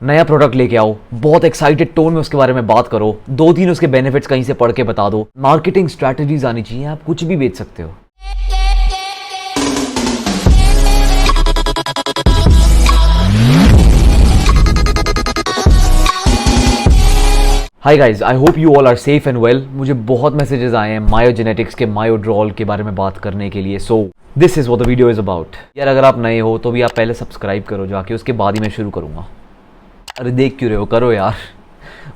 नया प्रोडक्ट लेके आओ, बहुत एक्साइटेड टोन में उसके बारे में बात करो, 2-3 उसके बेनिफिट्स कहीं से पढ़ के बता दो। मार्केटिंग स्ट्रैटेजीज आनी चाहिए, आप कुछ भी बेच सकते हो। Hi guys, I hope you all are safe and well. मुझे बहुत मैसेजेस आए हैं मायोजेनेटिक्स के मायोड्रॉल के बारे में बात करने के लिए। So this is what the video is about. यार अगर आप नए हो तो भी आप पहले सब्सक्राइब करो जाके, उसके बाद ही मैं शुरू करूंगा। अरे देख क्यों रहे हो, करो यार।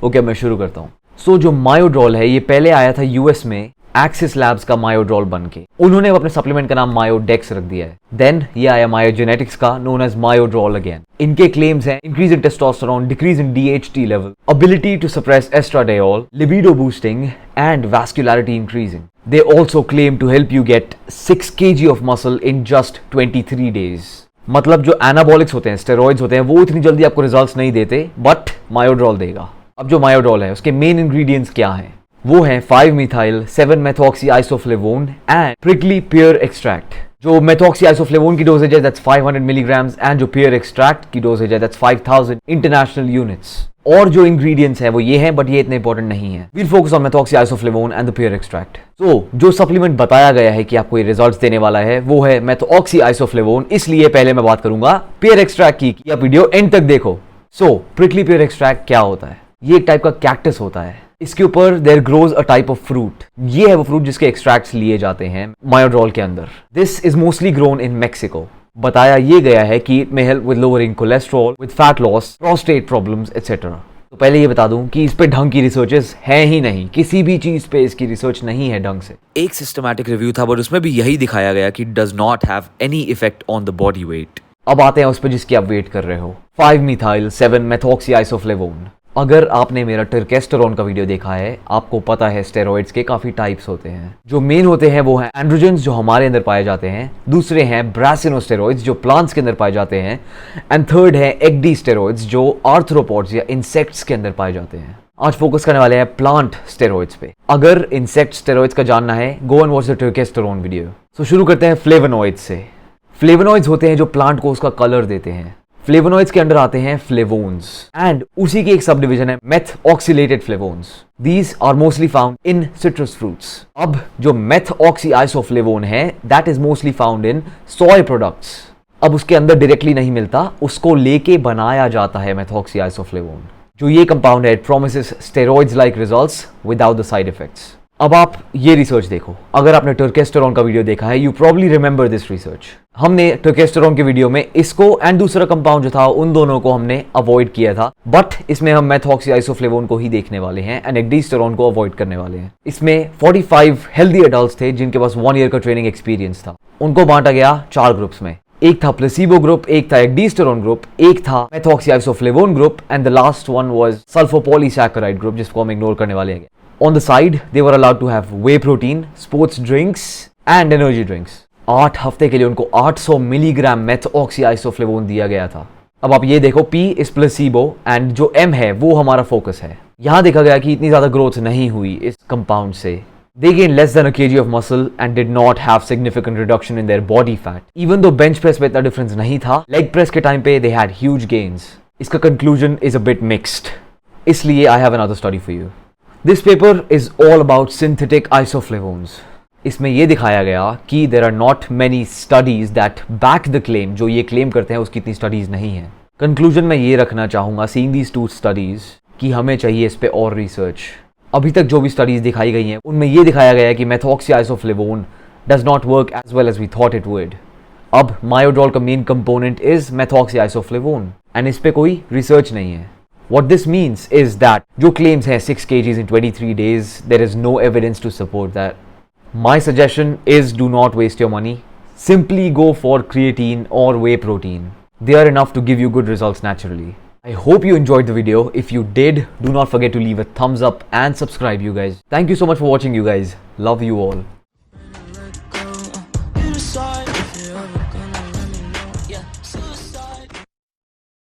ओके मैं शुरू करता हूँ। सो जो मायोड्रॉल है ये पहले आया था यूएस में एक्सिस लैब्स का मायोड्रॉल बन के। उन्होंने अपने सप्लीमेंट का नाम मायोडेक्स रख दिया है। देन ये आया मायोजेनेटिक्स का, नोन एज मायोड्रॉल अगेन। इनके क्लेम्स हैं increase in testosterone, decrease in DHT level, ability to suppress estradiol, libido boosting and vascularity increasing. They also claim to help you get 6 kg of muscle in just 23 days। मतलब जो anabolics होते हैं, steroids होते हैं, वो इतनी जल्दी आपको रिजल्ट्स नहीं देते, बट मायोड्रॉल देगा। अब जो मायोड्रॉल है उसके मेन इंग्रेडिएंट्स क्या हैं? वो हैं 5-methyl 7-methoxy isoflavone and prickly peer extract. जो मेथॉक्सी आइसोफ्लेवोन की डोजेज है दैट्स 500 मिलीग्राम्स एंड जो पियर एक्सट्रैक्ट की डोजेज है दैट्स 5000 इंटरनेशनल यूनिट्स। और जो इंग्रेडिएंट्स हैं वो ये हैं, बट ये इतने इंपॉर्टेंट नहीं है। We'll focus on methoxy isoflavone and the pear extract. तो जो सप्लीमेंट बताया गया है कि आपको ये रिजल्ट्स देने वाला है वो है मेथॉक्सी आइसोफ्लेवोन, इसलिए पहले मैं बात करूंगा पियर एक्सट्रैक्ट की। आप वीडियो एंड तक देखो। सो प्रिकली पियर एक्सट्रैक्ट क्या होता है? ये एक टाइप का कैक्टस होता है। इसके ऊपर there grows a type of fruit. ये है वो फ्रूट जिसके एक्सट्रैक्ट्स लिए जाते हैं मायोड्रॉल के अंदर। This is mostly grown in Mexico. बताया ये गया है कि it may help with lowering cholesterol, with fat loss, prostate problems etcetera. तो पहले ये बता दूं कि इस पे ढंग की रिसर्चेस है ही नहीं, किसी भी चीज पे इसकी रिसर्च नहीं है ढंग से। एक सिस्टमैटिक रिव्यू था बट उसमें भी यही दिखाया गया कि does not have any effect on the body weight. अब आते हैं उस पर जिसकी आप वेट कर रहे हो, 5-methyl 7-methoxy isoflavone। अगर आपने मेरा टेस्टोस्टेरोन का वीडियो देखा है, आपको पता है स्टेरॉइड्स के काफी टाइप्स होते हैं। जो मेन होते हैं वो हैं एंड्रोजेंस जो हमारे अंदर पाए जाते हैं, दूसरे हैं ब्रासिनोस्टेरॉइड्स जो प्लांट्स के अंदर पाए जाते हैं, एंड थर्ड है एक्डी स्टेरॉइड्स जो आर्थ्रोपोड्स या इंसेक्ट्स के अंदर पाए जाते हैं। आज फोकस करने वाले हैं प्लांट स्टेरॉइड्स पे। अगर इंसेक्ट स्टेरॉइड्स का जानना है, go and watch the testosterone video. तो शुरू करते हैं फ्लेवोनॉइड्स से। फ्लेवोनॉइड्स होते हैं जो प्लांट को उसका कलर देते हैं। फ्लेवोनॉइड्स के अंडर आते हैं फ्लेवोन्स एंड उसी की एक सब डिवीजन है methoxylated flavones. These are mostly found in citrus fruits. अब जो मेथऑक्सी आइसोफ्लेवोन है that is mostly found in soy products. अब उसके अंदर डायरेक्टली नहीं मिलता, उसको लेके बनाया जाता है मेथऑक्सी आइसोफ्लेवोन। जो ये कंपाउंड है it promises steroids like results without the side effects. अब आप ये रिसर्च देखो। अगर आपने टेस्टोस्टेरोन का वीडियो देखा है, you probably remember this research. हमने टेस्टोस्टेरोन के वीडियो में इसको एंड दूसरा कंपाउंड जो था उन दोनों को हमने अवॉइड किया था, बट इसमें हम मेथॉक्सी आइसोफ्लेवोन को ही देखने वाले हैं एंड एक्डीस्टेरोन को अवॉइड करने वाले हैं। इसमें 45 हेल्दी एडल्ट्स थे जिनके पास 1 ईयर का ट्रेनिंग एक्सपीरियंस था। उनको बांटा गया 4 ग्रुप्स में। एक था प्लेसिबो ग्रुप, एक था एक्डीस्टेरोन ग्रुप, एक था methoxy isoflavone group and the last one was sulfopolysaccharide group, जिसको हम इग्नोर करने वाले हैं। On the side, they were allowed to have whey protein, sports drinks and energy drinks। 8 हफ्ते के लिए उनको 800 मिलीग्राम मेथऑक्सी आइसोफ्लेवोन दिया गया था। अब आप ये देखो, P इज प्लेसिबो एंड जो M है वो हमारा फोकस है। यहां देखा गया कि इतनी ज्यादा ग्रोथ नहीं हुई इस कंपाउंड से। They gained less than a kg of muscle and did not have significant reduction in their body fat। Even though bench press पे इतना डिफरेंस नहीं था, leg press के टाइम पे they had huge gains। इसका conclusion is a bit mixed। इसलिए I have another study for you। This paper is all about synthetic isoflavones। इसमें यह दिखाया गया कि there are not many studies that back the claim। जो ये claim करते हैं उसकी इतनी studies नहीं है। Conclusion में ये रखना चाहूँगा seeing these 2 studies कि हमें चाहिए इस पे और research। अभी तक जो भी studies दिखाई गई हैं उनमें ये दिखाया गया है कि methoxy isoflavone does not work as well as we thought it would। अब मायोड्रॉल का main component is methoxy isoflavone and इस पे कोई research नहीं है। What this means is that जो claims हैं 6 kgs in 23 days, there is no evidence to support that। My suggestion is do not waste your money. Simply go for creatine or whey protein। They are enough to give you good results naturally। I hope you enjoyed the video. If you did, do not forget to leave a thumbs up and subscribe you guys। Thank you so much for watching you guys. Love you all।